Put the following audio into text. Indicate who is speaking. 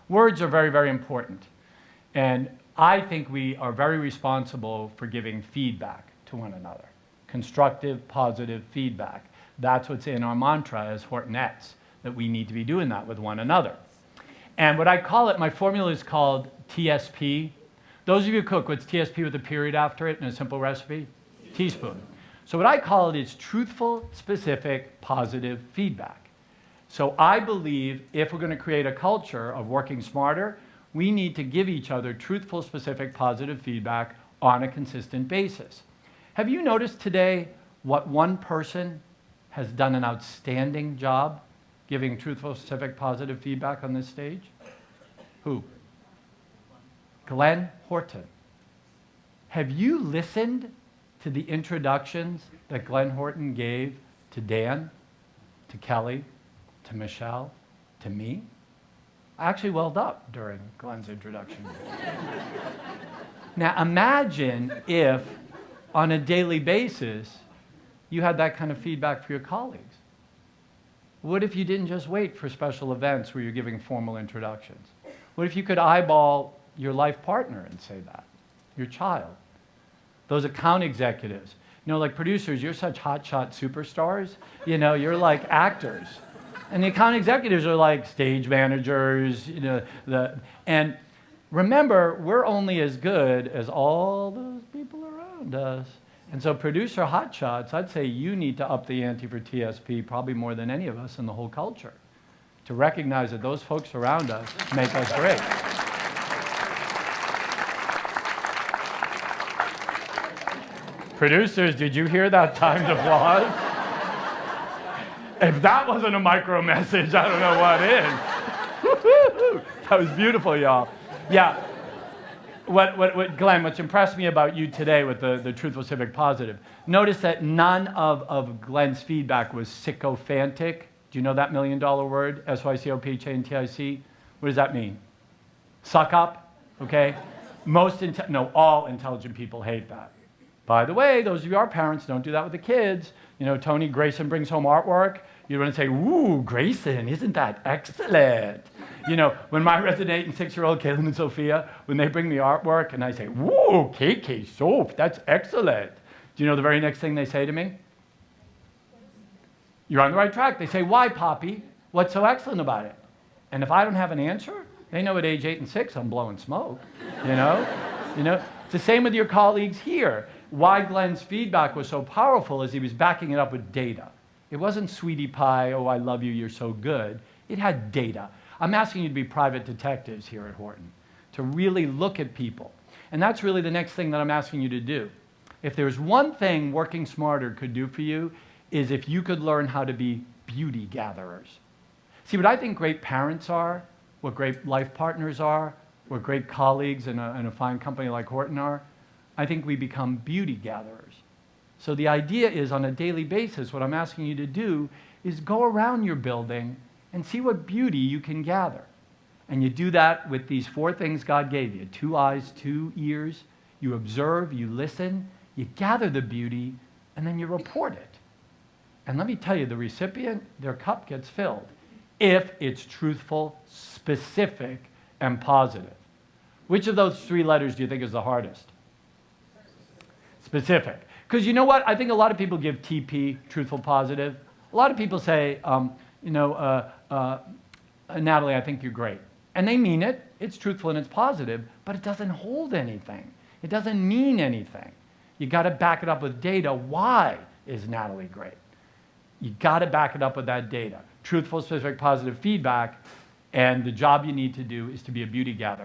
Speaker 1: Words are very, very important. And I think we are very responsible for giving feedback to one another. Constructive, positive feedback. That's what's in our mantra as Hortonettes, that we need to be doing that with one another. And what I call it, my formula is called TSP. Those of you who cook, what's TSP with a period after it in a simple recipe? Teaspoon. So what I call it is truthful, specific, positive feedback. So I believe if we're going to create a culture of working smarter, we need to give each other truthful, specific, positive feedback on a consistent basis. Have you noticed today what one person has done an outstanding job giving truthful, specific, positive feedback on this stage? Who? Glenn Horton. Have you listened to the introductions that Glenn Horton gave to Dan, to Kelly, to Michelle, to me? I actually welled up during Glenn's introduction. Now imagine if, on a daily basis, you had that kind of feedback for your colleagues. What if you didn't just wait for special events where you're giving formal introductions? What if you could eyeball your life partner and say that? Your child. Those account executives. You know, like producers, you're such hotshot superstars. You know, you're like actors. And the account executives are like stage managers, you know, and remember, we're only as good as all those people around us. And so producer hotshots, I'd say you need to up the ante for TSP probably more than any of us in the whole culture, to recognize that those folks around us make us great. Producers, did you hear that timed applause? If that wasn't a micro message, I don't know what is. That was beautiful, y'all. Yeah. What Glenn, what's impressed me about you today with the truthful, civic, positive, notice that none of Glenn's feedback was sycophantic. Do you know that $1 million word? S-Y-C-O-P-H-A-N-T-I-C. What does that mean? Suck up, okay? All intelligent people hate that. By the way, those of you our parents, don't do that with the kids. You know, Tony Grayson brings home artwork. You want to say, "Ooh, Grayson, isn't that excellent?" You know, when my resident and 6-year-old Caitlin and Sophia, when they bring me artwork and I say, "Woo, KK Soap, that's excellent." Do you know the very next thing they say to me? "You're on the right track." They say, "Why, Poppy? What's so excellent about it?" And if I don't have an answer, they know at age 8 and 6 I'm blowing smoke. You know? It's the same with your colleagues here. Why Glenn's feedback was so powerful is he was backing it up with data. It wasn't sweetie pie, "Oh, I love you, you're so good." It had data. I'm asking you to be private detectives here at Horton, to really look at people. And that's really the next thing that I'm asking you to do. If there's one thing working smarter could do for you, is if you could learn how to be beauty gatherers. See, what I think great parents are, what great life partners are, what great colleagues in a fine company like Horton are, I think we become beauty gatherers. So the idea is, on a daily basis, what I'm asking you to do is go around your building and see what beauty you can gather. And you do that with these 4 things God gave you: 2 eyes, 2 ears. You observe, you listen, you gather the beauty, and then you report it. And let me tell you, the recipient, their cup gets filled if it's truthful, specific, and positive. Which of those 3 letters do you think is the hardest? Specific. Because you know what? I think a lot of people give TP, truthful, positive. A lot of people say, Natalie, I think you're great. And they mean it. It's truthful and it's positive, but it doesn't hold anything. It doesn't mean anything. You got to back it up with data. Why is Natalie great? You got to back it up with that data. Truthful, specific, positive feedback. And the job you need to do is to be a beauty gatherer.